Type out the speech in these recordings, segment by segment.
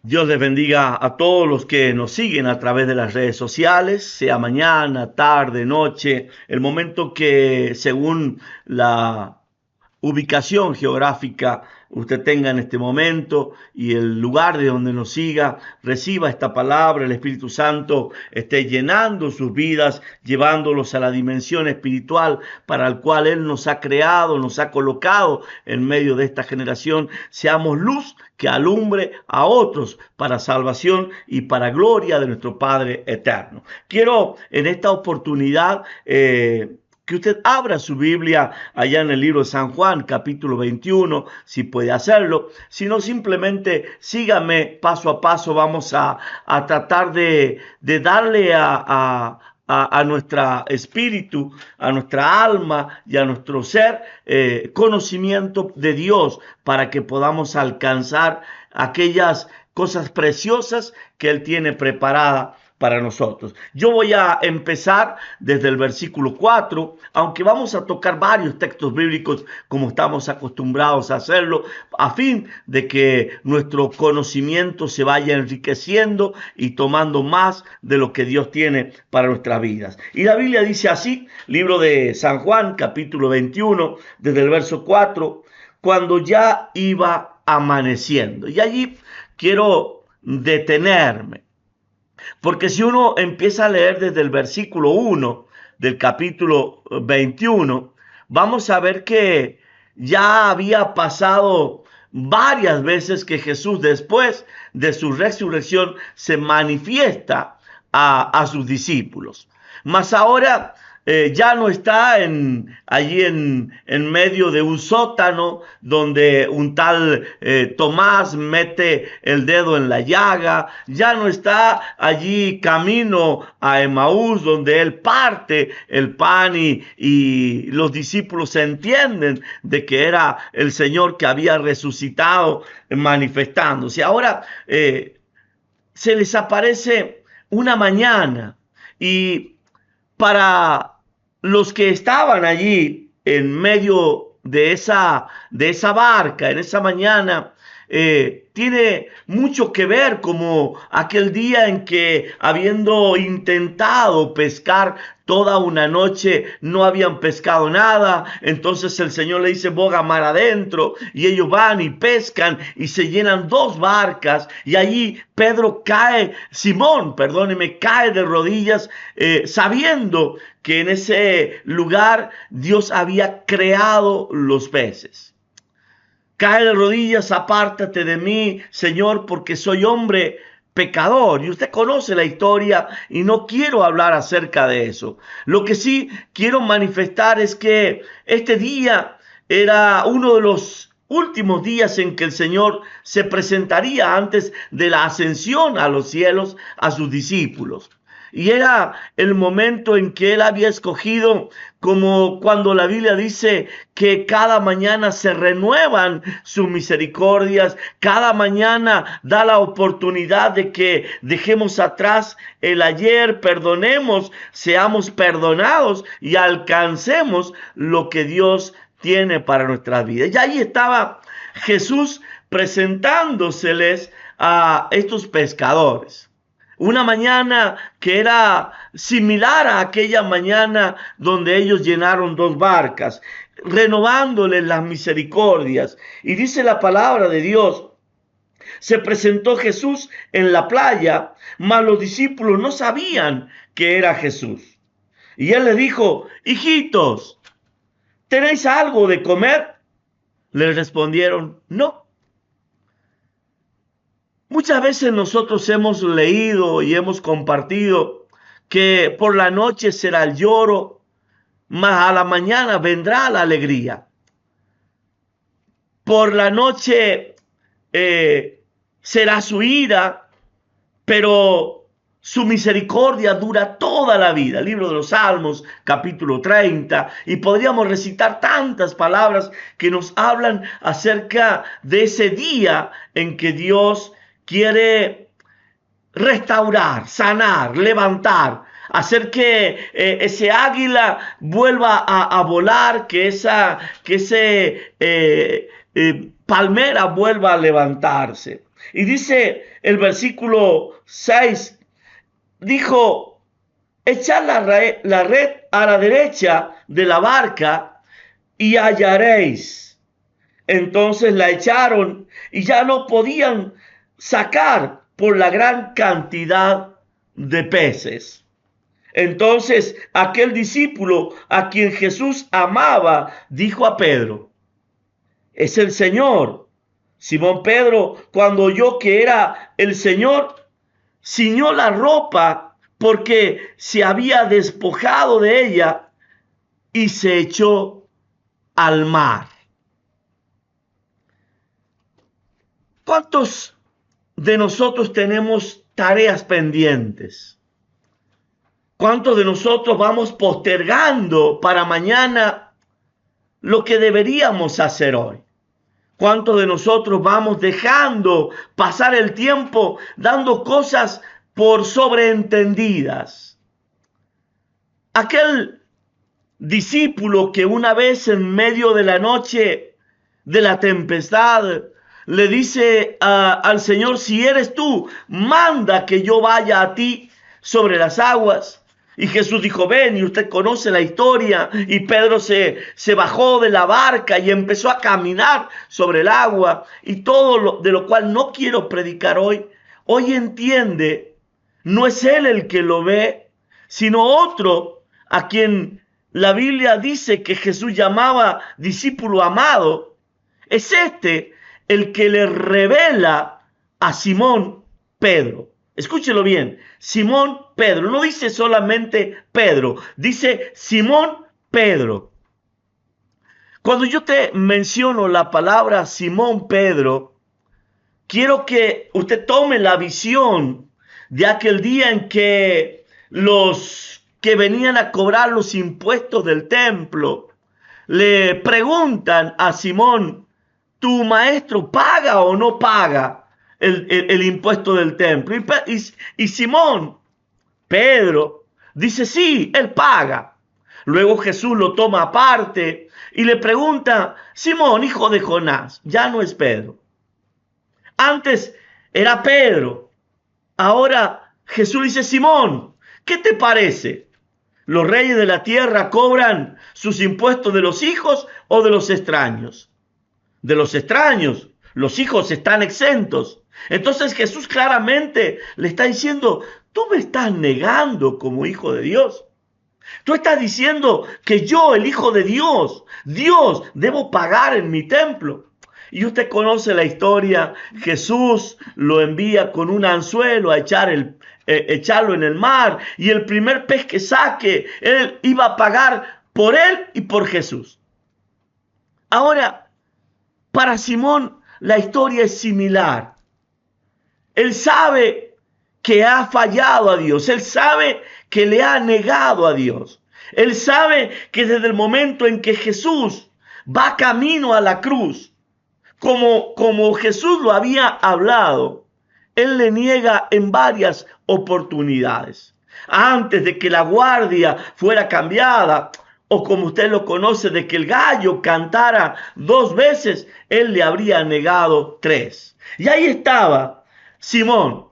Dios les bendiga a todos los que nos siguen a través de las redes sociales, sea mañana, tarde, noche, el momento que según la ubicación geográfica usted tenga en este momento y el lugar de donde nos siga, reciba esta palabra, el Espíritu Santo esté llenando sus vidas, llevándolos a la dimensión espiritual para el cual Él nos ha creado, nos ha colocado en medio de esta generación. Seamos luz que alumbre a otros para salvación y para gloria de nuestro Padre eterno. Quiero en esta oportunidad que usted abra su Biblia allá en el libro de San Juan, capítulo 21, si puede hacerlo. Si no, simplemente sígame paso a paso. Vamos a tratar de darle a nuestro espíritu, a nuestra alma y a nuestro ser conocimiento de Dios para que podamos alcanzar aquellas cosas preciosas que Él tiene preparadas para nosotros. Yo voy a empezar desde el versículo 4, aunque vamos a tocar varios textos bíblicos como estamos acostumbrados a hacerlo, a fin de que nuestro conocimiento se vaya enriqueciendo y tomando más de lo que Dios tiene para nuestras vidas. Y la Biblia dice así, libro de San Juan, capítulo 21, desde el verso 4, cuando ya iba amaneciendo. Y allí quiero detenerme. Porque si uno empieza a leer desde el versículo 1 del capítulo 21, vamos a ver que ya había pasado varias veces que Jesús, después de su resurrección, se manifiesta a sus discípulos. Mas ahora ya no está allí en medio de un sótano donde un tal Tomás mete el dedo en la llaga, ya no está allí camino a Emaús donde él parte el pan y los discípulos entienden de que era el Señor que había resucitado manifestándose. Ahora se les aparece una mañana y para los que estaban allí en medio de esa barca, en esa mañana, tiene mucho que ver como aquel día en que habiendo intentado pescar toda una noche no habían pescado nada, entonces el Señor le dice boga mar adentro y ellos van y pescan y se llenan dos barcas y allí Pedro cae, Simón, perdóneme, cae de rodillas sabiendo que en ese lugar Dios había creado los peces. Cae de rodillas, apártate de mí, Señor, porque soy hombre pecador. Y usted conoce la historia y no quiero hablar acerca de eso. Lo que sí quiero manifestar es que este día era uno de los últimos días en que el Señor se presentaría antes de la ascensión a los cielos a sus discípulos. Y era el momento en que él había escogido, como cuando la Biblia dice que cada mañana se renuevan sus misericordias, cada mañana da la oportunidad de que dejemos atrás el ayer, perdonemos, seamos perdonados y alcancemos lo que Dios tiene para nuestras vidas. Y ahí estaba Jesús presentándoseles a estos pescadores. Una mañana que era similar a aquella mañana donde ellos llenaron dos barcas, renovándoles las misericordias. Y dice la palabra de Dios, se presentó Jesús en la playa, mas los discípulos no sabían que era Jesús. Y él les dijo, hijitos, ¿tenéis algo de comer? Les respondieron, no. Muchas veces nosotros hemos leído y hemos compartido que por la noche será el lloro, mas a la mañana vendrá la alegría. Por la noche será su ira, pero su misericordia dura toda la vida. Libro de los Salmos, capítulo 30. Y podríamos recitar tantas palabras que nos hablan acerca de ese día en que Dios quiere restaurar, sanar, levantar, hacer que ese águila vuelva a volar, que ese palmera vuelva a levantarse. Y dice el versículo 6, dijo, echad la red a la derecha de la barca y hallaréis. Entonces la echaron y ya no podían sacar por la gran cantidad de peces. Entonces aquel discípulo a quien Jesús amaba dijo a Pedro, es el Señor. Simón Pedro, cuando oyó que era el Señor, ciñó la ropa porque se había despojado de ella y se echó al mar. ¿Cuántos de nosotros tenemos tareas pendientes? ¿Cuántos de nosotros vamos postergando para mañana lo que deberíamos hacer hoy? ¿Cuántos de nosotros vamos dejando pasar el tiempo dando cosas por sobreentendidas? Aquel discípulo que una vez en medio de la noche de la tempestad le dice al Señor, si eres tú, manda que yo vaya a ti sobre las aguas. Y Jesús dijo, ven, y usted conoce la historia, y Pedro se bajó de la barca y empezó a caminar sobre el agua, y todo de lo cual no quiero predicar hoy. Hoy entiende, no es él el que lo ve, sino otro a quien la Biblia dice que Jesús llamaba discípulo amado. Es este el que le revela a Simón Pedro. Escúchelo bien, Simón Pedro, no dice solamente Pedro, dice Simón Pedro. Cuando yo te menciono la palabra Simón Pedro, quiero que usted tome la visión de aquel día en que los que venían a cobrar los impuestos del templo le preguntan a Simón, ¿tu maestro paga o no paga el impuesto del templo? Y Simón, Pedro, dice, sí, él paga. Luego Jesús lo toma aparte y le pregunta, Simón, hijo de Jonás, ya no es Pedro. Antes era Pedro. Ahora Jesús dice, Simón, ¿qué te parece? ¿Los reyes de la tierra cobran sus impuestos de los hijos o de los extraños? De los extraños. Los hijos están exentos. Entonces Jesús claramente le está diciendo, tú me estás negando como hijo de Dios. Tú estás diciendo que yo, el hijo de Dios, debo pagar en mi templo. Y usted conoce la historia. Jesús lo envía con un anzuelo a echarlo en el mar. Y el primer pez que saque, él iba a pagar por él y por Jesús. Ahora, para Simón la historia es similar. Él sabe que ha fallado a Dios. Él sabe que le ha negado a Dios. Él sabe que desde el momento en que Jesús va camino a la cruz, como Jesús lo había hablado, él le niega en varias oportunidades. Antes de que la guardia fuera cambiada, o como usted lo conoce, de que el gallo cantara 2 veces, él le habría negado 3. Y ahí estaba Simón,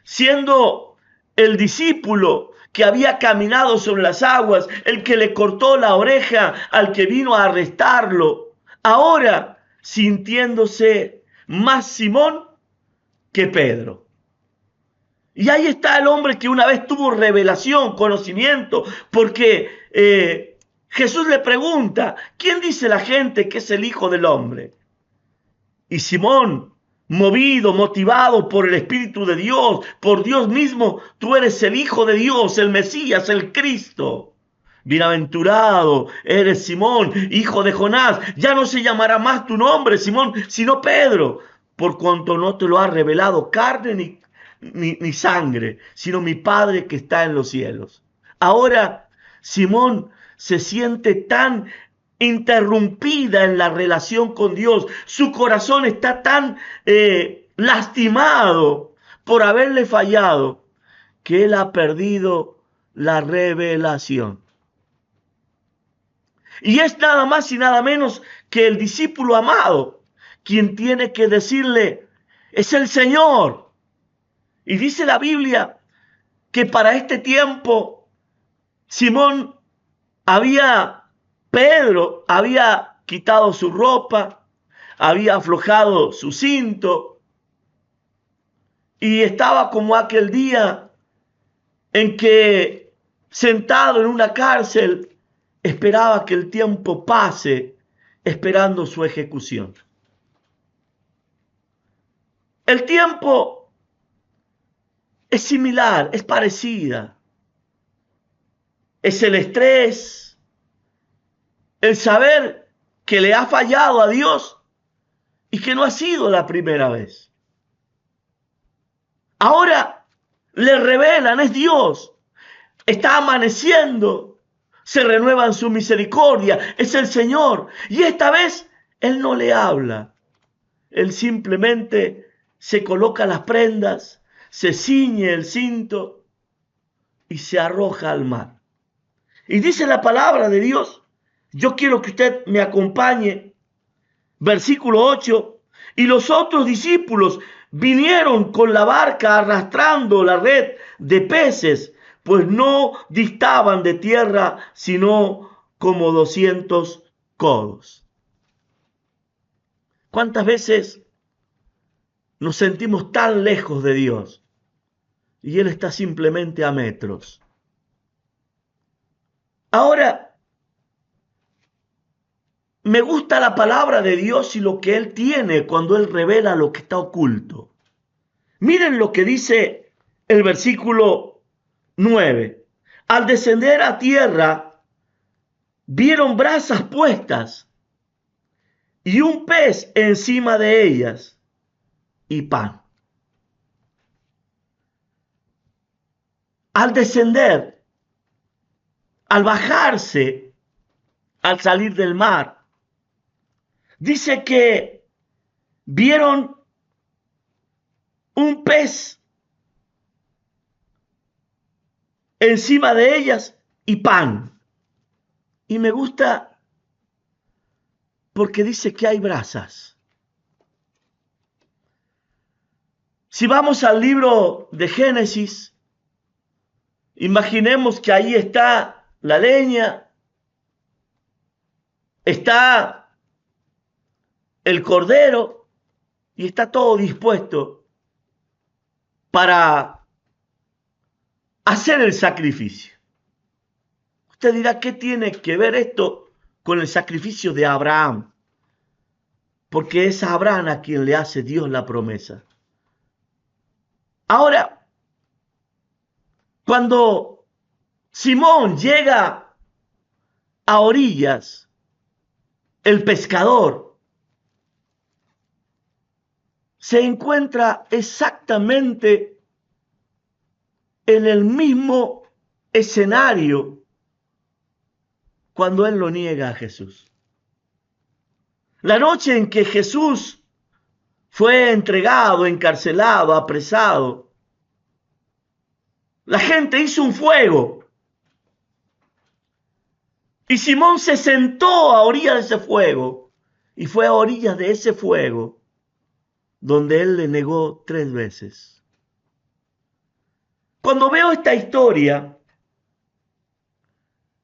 siendo el discípulo que había caminado sobre las aguas, el que le cortó la oreja al que vino a arrestarlo, ahora sintiéndose más Simón que Pedro. Y ahí está el hombre que una vez tuvo revelación, conocimiento, porque Jesús le pregunta, ¿quién dice la gente que es el Hijo del Hombre? Y Simón, motivado por el Espíritu de Dios, por Dios mismo, tú eres el Hijo de Dios, el Mesías, el Cristo. Bienaventurado eres Simón, hijo de Jonás. Ya no se llamará más tu nombre, Simón, sino Pedro, por cuanto no te lo ha revelado carne ni sangre, sino mi Padre que está en los cielos. Ahora Simón se siente tan interrumpida en la relación con Dios. Su corazón está tan lastimado por haberle fallado, que él ha perdido la revelación. Y es nada más y nada menos que el discípulo amado quien tiene que decirle, es el Señor. Y dice la Biblia que para este tiempo Pedro había quitado su ropa, había aflojado su cinto y estaba como aquel día en que sentado en una cárcel esperaba que el tiempo pase esperando su ejecución. El tiempo es similar, es parecida. Es el estrés, el saber que le ha fallado a Dios y que no ha sido la primera vez. Ahora le revelan, es Dios, está amaneciendo, se renueva en su misericordia, es el Señor. Y esta vez Él no le habla, Él simplemente se coloca las prendas, se ciñe el cinto y se arroja al mar. Y dice la palabra de Dios, yo quiero que usted me acompañe, versículo 8, y los otros discípulos vinieron con la barca arrastrando la red de peces, pues no distaban de tierra sino como 200 codos. ¿Cuántas veces nos sentimos tan lejos de Dios y Él está simplemente a metros? Ahora, me gusta la palabra de Dios y lo que Él tiene cuando Él revela lo que está oculto. Miren lo que dice el versículo 9. Al descender a tierra, vieron brasas puestas y un pez encima de ellas y pan. Al descender, al bajarse, al salir del mar, dice que vieron un pez encima de ellas y pan. Y me gusta porque dice que hay brasas. Si vamos al libro de Génesis, imaginemos que ahí está la leña, está el cordero y está todo dispuesto para hacer el sacrificio. Usted dirá, ¿qué tiene que ver esto con el sacrificio de Abraham? Porque es a Abraham a quien le hace Dios la promesa. Ahora, cuando Simón llega a orillas, el pescador se encuentra exactamente en el mismo escenario cuando él lo niega a Jesús. La noche en que Jesús fue entregado, encarcelado, apresado, la gente hizo un fuego y Simón se sentó a orillas de ese fuego y fue a orillas de ese fuego donde él le negó 3 veces. Cuando veo esta historia,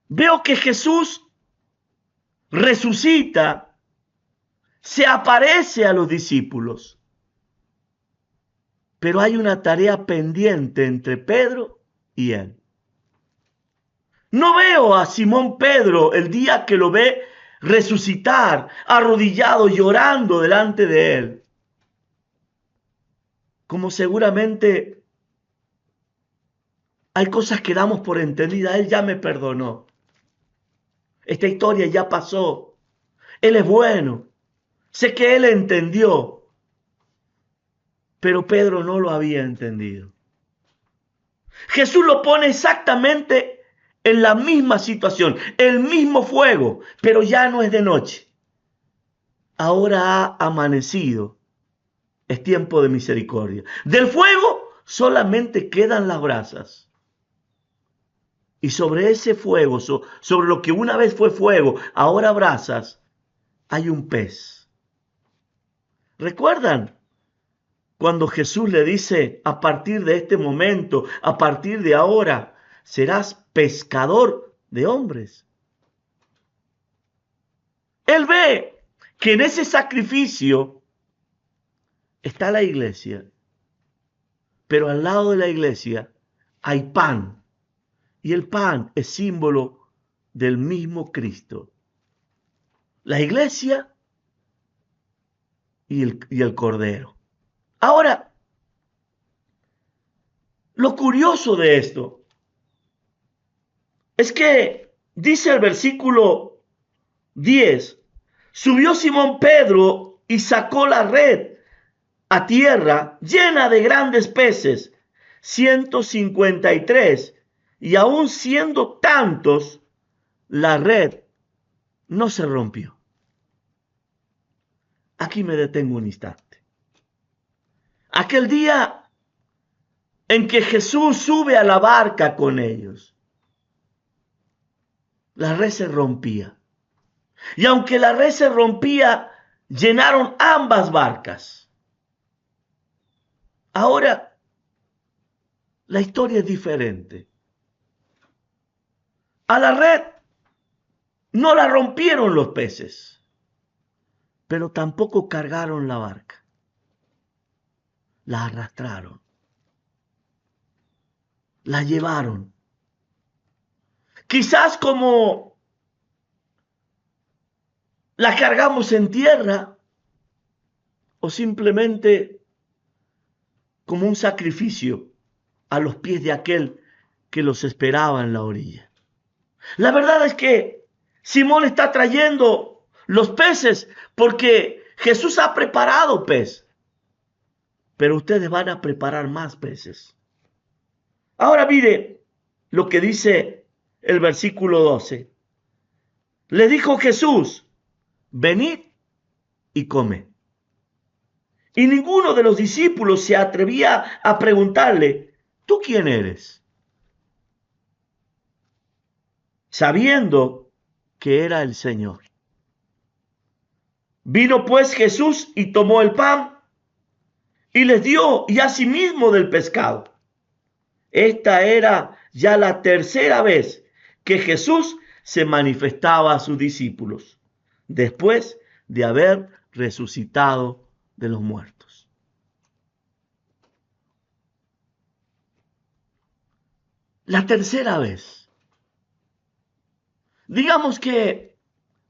veo que Jesús resucita, se aparece a los discípulos, pero hay una tarea pendiente entre Pedro y él. No veo a Simón Pedro el día que lo ve resucitar, arrodillado, llorando delante de él, como seguramente hay cosas que damos por entendidas. Él ya me perdonó. Esta historia ya pasó. Él es bueno. Sé que él entendió. Pero Pedro no lo había entendido. Jesús lo pone exactamente en la misma situación, el mismo fuego, pero ya no es de noche. Ahora ha amanecido. Es tiempo de misericordia. Del fuego solamente quedan las brasas. Y sobre ese fuego, sobre lo que una vez fue fuego, ahora brasas, hay un pez. ¿Recuerdan cuando Jesús le dice, a partir de este momento, a partir de ahora, serás pescador de hombres. Él ve que en ese sacrificio está la iglesia, pero al lado de la iglesia hay pan, y el pan es símbolo del mismo Cristo. La iglesia y el Cordero. Ahora, lo curioso de esto es que dice el versículo 10, subió Simón Pedro y sacó la red a tierra llena de grandes peces, 153, y aun siendo tantos, la red no se rompió. Aquí me detengo un instante. Aquel día en que Jesús sube a la barca con ellos, la red se rompía. Y aunque la red se rompía, llenaron ambas barcas. Ahora, la historia es diferente. A la red no la rompieron los peces, pero tampoco cargaron la barca. La arrastraron. La llevaron. Quizás como la cargamos en tierra o simplemente como un sacrificio a los pies de aquel que los esperaba en la orilla. La verdad es que Simón está trayendo los peces porque Jesús ha preparado pez, pero ustedes van a preparar más peces. Ahora mire lo que dice el versículo 12. Le dijo Jesús, venid y comed. Y ninguno de los discípulos se atrevía a preguntarle, ¿tú quién eres? Sabiendo que era el Señor. Vino pues Jesús y tomó el pan y les dio, y asimismo del pescado. Esta era ya la tercera vez que Jesús se manifestaba a sus discípulos, después de haber resucitado de los muertos. La tercera vez. Digamos que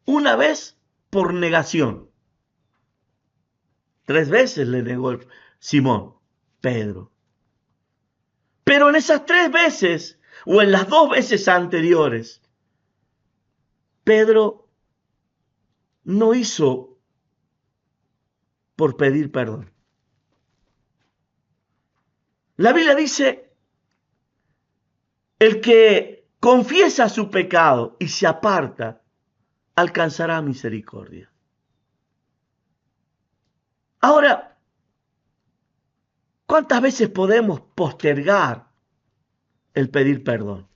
una vez por negación. 3 veces le negó Simón, Pedro. Pero en esas 3 veces, o en las 2 veces anteriores, Pedro no hizo por pedir perdón. La Biblia dice, el que confiesa su pecado y se aparta, alcanzará misericordia. Ahora, ¿cuántas veces podemos postergar el pedir perdón?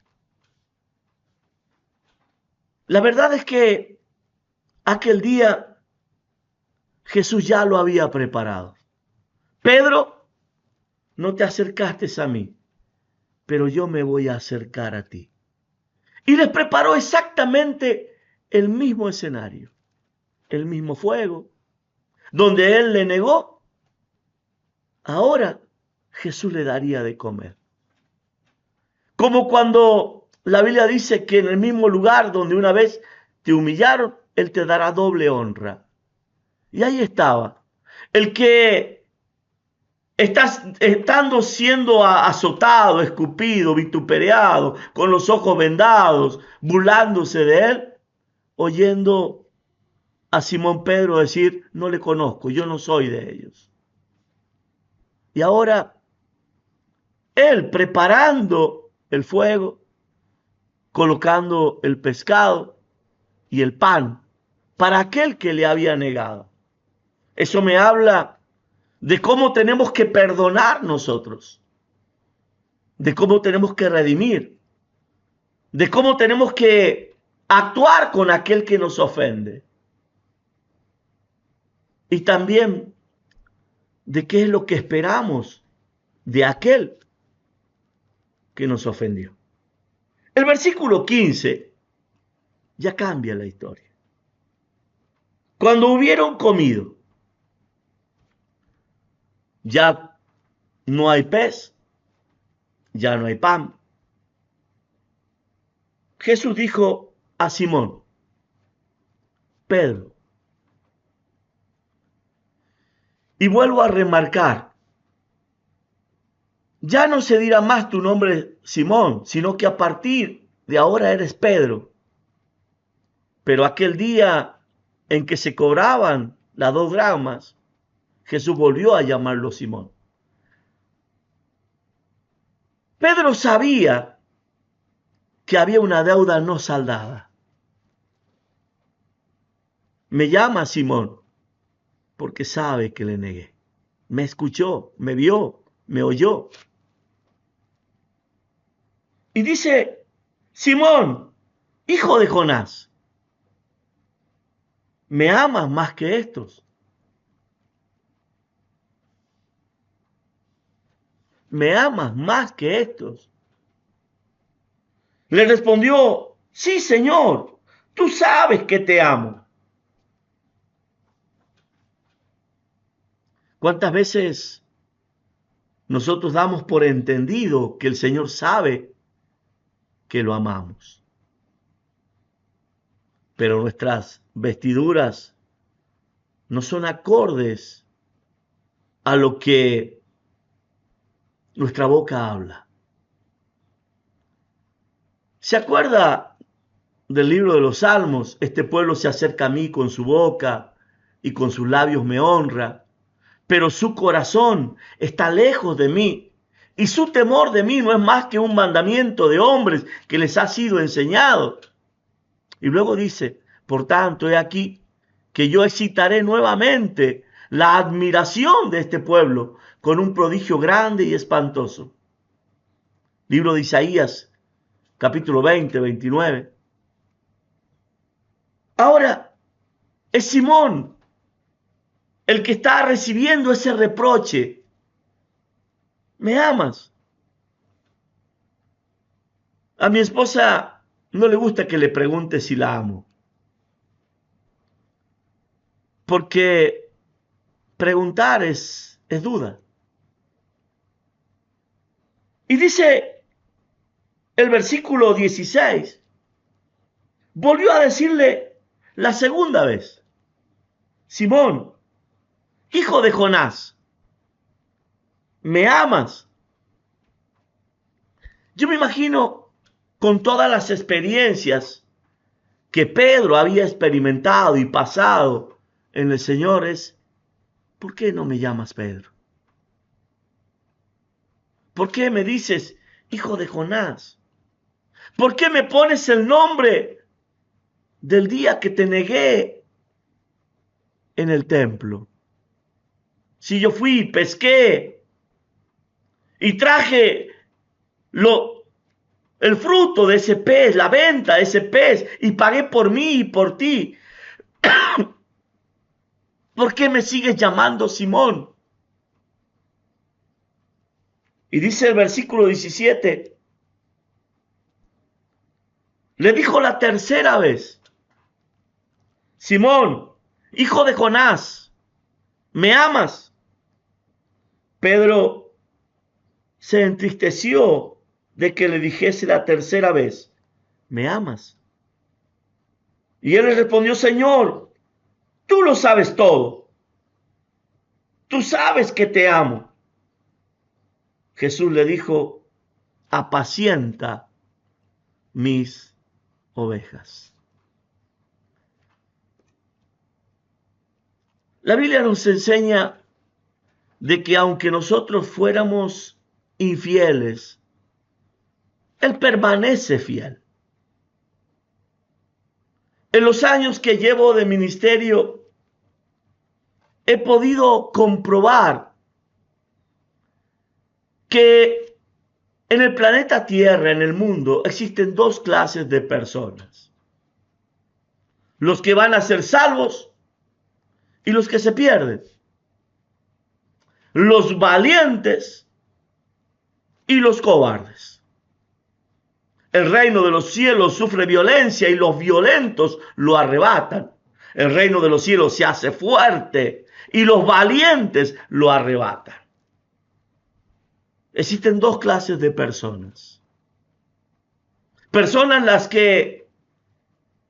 La verdad es que aquel día Jesús ya lo había preparado. Pedro, no te acercaste a mí, pero yo me voy a acercar a ti. Y les preparó exactamente el mismo escenario, el mismo fuego, donde él le negó. Ahora Jesús le daría de comer. Como cuando la Biblia dice que en el mismo lugar donde una vez te humillaron, Él te dará doble honra. Y ahí estaba. El que estando siendo azotado, escupido, vituperado, con los ojos vendados, burlándose de él, oyendo a Simón Pedro decir, no le conozco, yo no soy de ellos. Y ahora, él preparando el fuego, colocando el pescado y el pan para aquel que le había negado. Eso me habla de cómo tenemos que perdonar nosotros, de cómo tenemos que redimir, de cómo tenemos que actuar con aquel que nos ofende. Y también de qué es lo que esperamos de aquel que nos ofendió. El versículo 15 ya cambia la historia. Cuando hubieron comido, ya no hay pez, ya no hay pan. Jesús dijo a Simón, Pedro, y vuelvo a remarcar, ya no se dirá más tu nombre Simón, sino que a partir de ahora eres Pedro. Pero aquel día en que se cobraban las 2 dracmas, Jesús volvió a llamarlo Simón. Pedro sabía que había una deuda no saldada. Me llama Simón porque sabe que le negué. Me escuchó, me vio, me oyó. Y dice, Simón, hijo de Jonás, ¿me amas más que estos? ¿Me amas más que estos? Le respondió, sí, Señor, tú sabes que te amo. ¿Cuántas veces nosotros damos por entendido que el Señor sabe que lo amamos? Pero nuestras vestiduras no son acordes a lo que nuestra boca habla. ¿Se acuerda del libro de los Salmos? Este pueblo se acerca a mí con su boca y con sus labios me honra, pero su corazón está lejos de mí y su temor de mí no es más que un mandamiento de hombres que les ha sido enseñado. Y luego dice, por tanto, he aquí que yo excitaré nuevamente la admiración de este pueblo con un prodigio grande y espantoso. Libro de Isaías, capítulo 20, 29. Ahora es Simón el que está recibiendo ese reproche. ¿Me amas? A mi esposa no le gusta que le pregunte si la amo, porque preguntar es duda. Y dice el versículo 16, volvió a decirle la segunda vez, Simón, hijo de Jonás, ¿me amas? Yo me imagino con todas las experiencias que Pedro había experimentado y pasado en el Señor es, ¿por qué no me llamas Pedro? ¿Por qué me dices, hijo de Jonás? ¿Por qué me pones el nombre del día que te negué en el templo? Si yo fui, pesqué y traje el fruto de ese pez, la venta de ese pez, y pagué por mí y por ti. ¿Por qué me sigues llamando Simón? Y dice el versículo 17, le dijo la tercera vez, Simón, hijo de Jonás, ¿me amas? Pedro se entristeció de que le dijese la tercera vez, ¿me amas? Y él le respondió, Señor, tú lo sabes todo. Tú sabes que te amo. Jesús le dijo, apacienta mis ovejas. La Biblia nos enseña de que aunque nosotros fuéramos infieles, Él permanece fiel. En los años que llevo de ministerio, he podido comprobar que en el planeta Tierra, en el mundo, existen 2 clases de personas. Los que van a ser salvos y los que se pierden. los valientes y los cobardes. El reino de los cielos sufre violencia y los violentos lo arrebatan. El reino de los cielos se hace fuerte y los valientes lo arrebatan. Existen dos clases de personas. Personas las que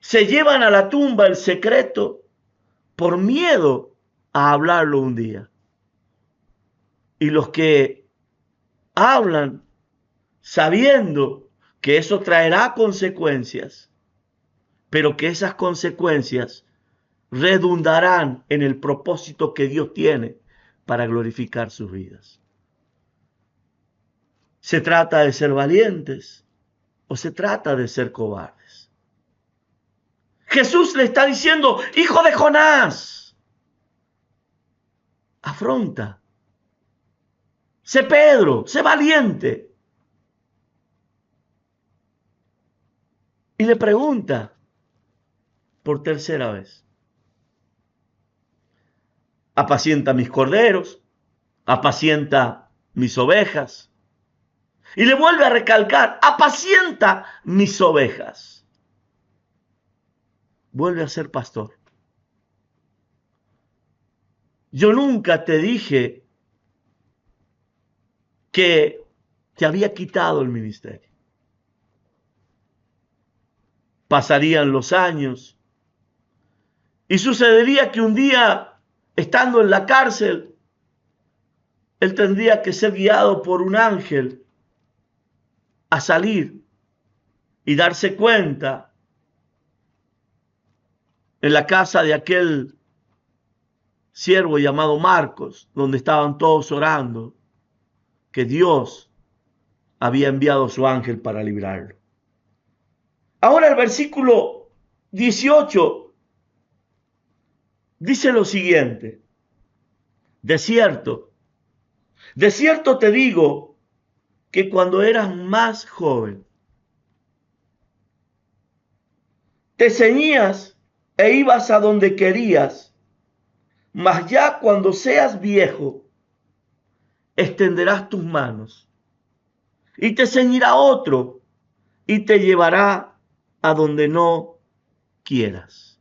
se llevan a la tumba el secreto por miedo a hablarlo un día. Y los que hablan sabiendo que eso traerá consecuencias, pero que esas consecuencias redundarán en el propósito que Dios tiene para glorificar sus vidas. ¿Se trata de ser valientes o se trata de ser cobardes? Jesús le está diciendo, hijo de Jonás, afronta, sé Pedro, sé valiente. Y le pregunta por tercera vez, apacienta mis corderos, apacienta mis ovejas. Y le vuelve a recalcar, apacienta mis ovejas. Vuelve a ser pastor. Yo nunca te dije que te había quitado el ministerio. Pasarían los años y sucedería que un día, estando en la cárcel, él tendría que ser guiado por un ángel a salir y darse cuenta en la casa de aquel siervo llamado Marcos, donde estaban todos orando, que Dios había enviado a su ángel para librarlo. Ahora el versículo 18 dice lo siguiente: de cierto te digo que cuando eras más joven, te ceñías e ibas a donde querías, mas ya cuando seas viejo, extenderás tus manos y te ceñirá otro y te llevará a donde no quieras.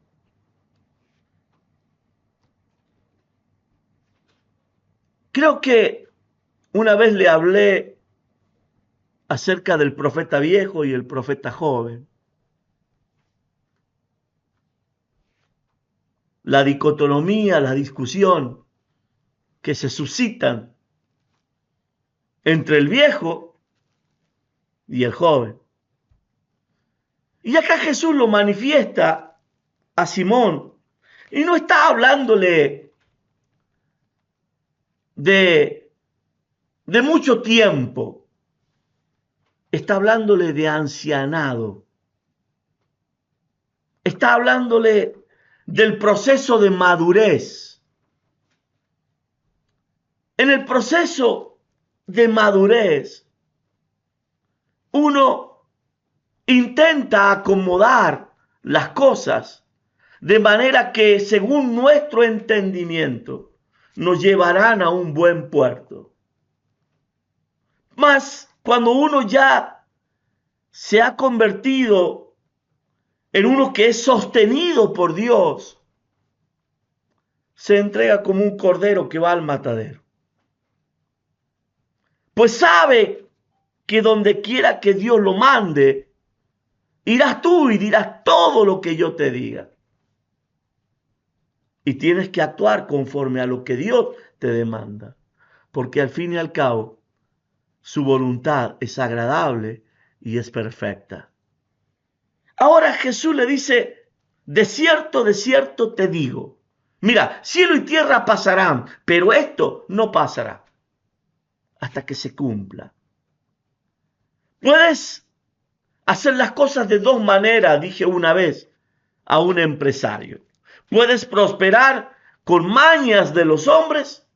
Creo que una vez le hablé acerca del profeta viejo y el profeta joven. La dicotomía, la discusión que se suscitan entre el viejo y el joven. Y acá Jesús lo manifiesta a Simón y no está hablándole de mucho tiempo, está hablándole de ancianado, está hablándole del proceso de madurez. En el proceso de madurez, uno intenta acomodar las cosas de manera que, según nuestro entendimiento, nos llevarán a un buen puerto. Mas cuando uno ya se ha convertido en uno que es sostenido por Dios, se entrega como un cordero que va al matadero. Pues sabe que donde quiera que Dios lo mande, irás tú y dirás todo lo que yo te diga. Y tienes que actuar conforme a lo que Dios te demanda, porque al fin y al cabo, su voluntad es agradable y es perfecta. Ahora Jesús le dice, de cierto te digo. Mira, cielo y tierra pasarán, pero esto no pasará hasta que se cumpla. Puedes hacer las cosas de dos maneras, dije una vez a un empresario. Puedes prosperar con mañas de los hombres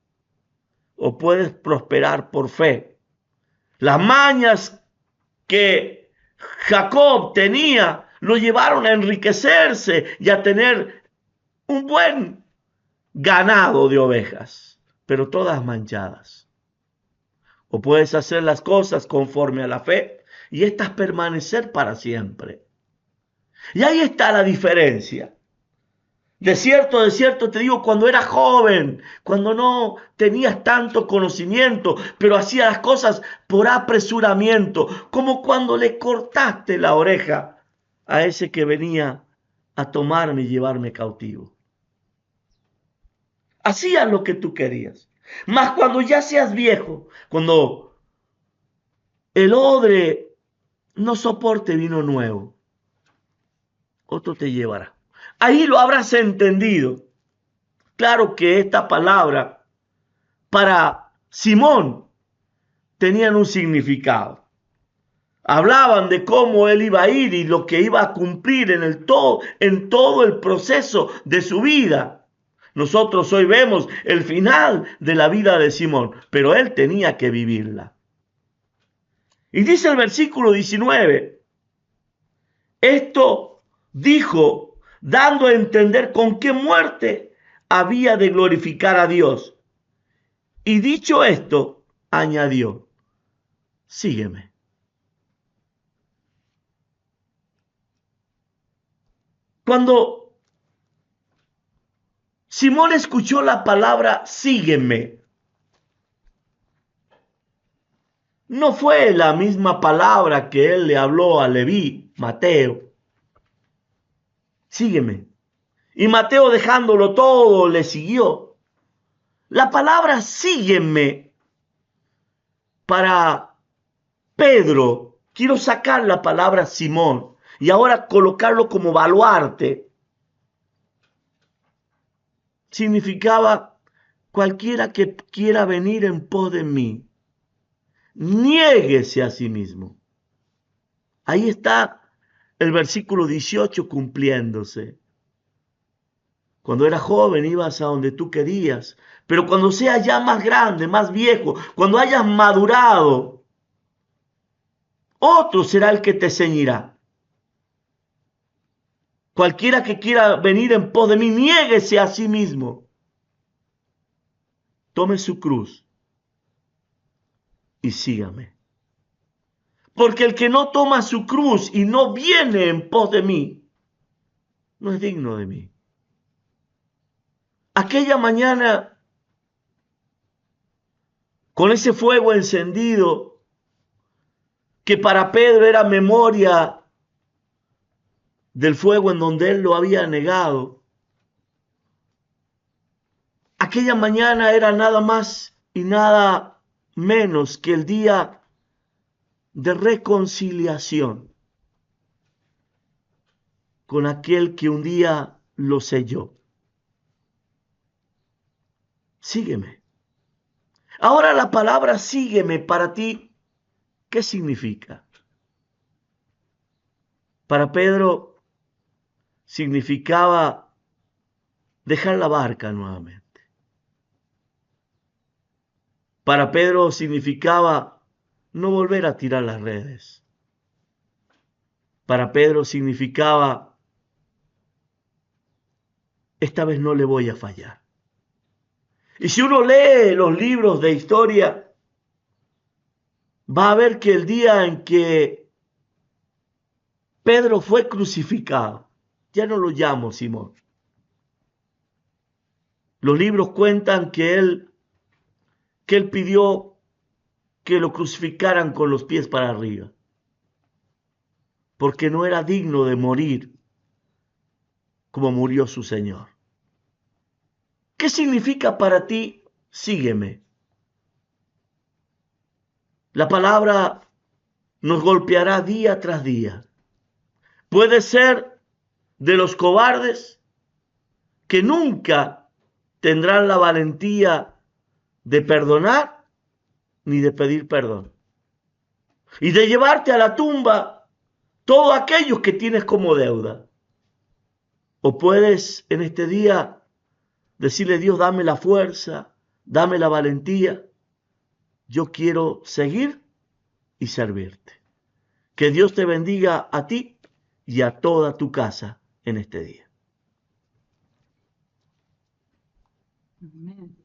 o puedes prosperar por fe. Las mañas que Jacob tenía lo llevaron a enriquecerse y a tener un buen ganado de ovejas. pero todas manchadas. O puedes hacer las cosas conforme a la fe y estas permanecer para siempre. Y ahí está la diferencia. De cierto te digo, cuando eras joven, cuando no tenías tanto conocimiento, pero hacías las cosas por apresuramiento, como cuando le cortaste la oreja a ese que venía a tomarme y llevarme cautivo. Hacías lo que tú querías. Mas cuando ya seas viejo, cuando el odre no soporte vino nuevo, otro te llevará. Ahí lo habrás entendido. Claro que esta palabra para Simón tenían un significado. Hablaban de cómo él iba a ir y lo que iba a cumplir en todo el proceso de su vida. Nosotros hoy vemos el final de la vida de Simón, pero él tenía que vivirla. Y dice el versículo 19, esto dijo, dando a entender con qué muerte había de glorificar a Dios. Y dicho esto, añadió, sígueme. Cuando Simón escuchó la palabra sígueme, no fue la misma palabra que él le habló a Leví, Mateo. Sígueme. Y Mateo, dejándolo todo, le siguió. La palabra sígueme para Pedro, quiero sacar la palabra Simón y ahora colocarlo como baluarte. Significaba cualquiera que quiera venir en pos de mí, niéguese a sí mismo. Ahí está el versículo 18 cumpliéndose. Cuando eras joven ibas a donde tú querías, pero cuando seas ya más grande, más viejo, cuando hayas madurado, otro será el que te ceñirá. Cualquiera que quiera venir en pos de mí, niéguese a sí mismo. Tome su cruz y sígame. Porque el que no toma su cruz y no viene en pos de mí, no es digno de mí. Aquella mañana, con ese fuego encendido, que para Pedro era memoria del fuego en donde él lo había negado, aquella mañana era nada más y nada menos que el día de reconciliación con aquel que un día lo selló. Sígueme. Ahora la palabra sígueme para ti, ¿qué significa? Para Pedro significaba dejar la barca nuevamente. Para Pedro significaba no volver a tirar las redes. Para Pedro significaba, esta vez no le voy a fallar. Y si uno lee los libros de historia, va a ver que el día en que Pedro fue crucificado, ya no lo llamo Simón. Los libros cuentan que él pidió que lo crucificaran con los pies para arriba, porque no era digno de morir como murió su Señor. ¿Qué significa para ti? Sígueme. La palabra nos golpeará día tras día. Puede ser de los cobardes que nunca tendrán la valentía de perdonar ni de pedir perdón. Y de llevarte a la tumba todos aquellos que tienes como deuda. O puedes en este día decirle, Dios, dame la fuerza, dame la valentía. Yo quiero seguir y servirte. Que Dios te bendiga a ti y a toda tu casa en este día. Amén.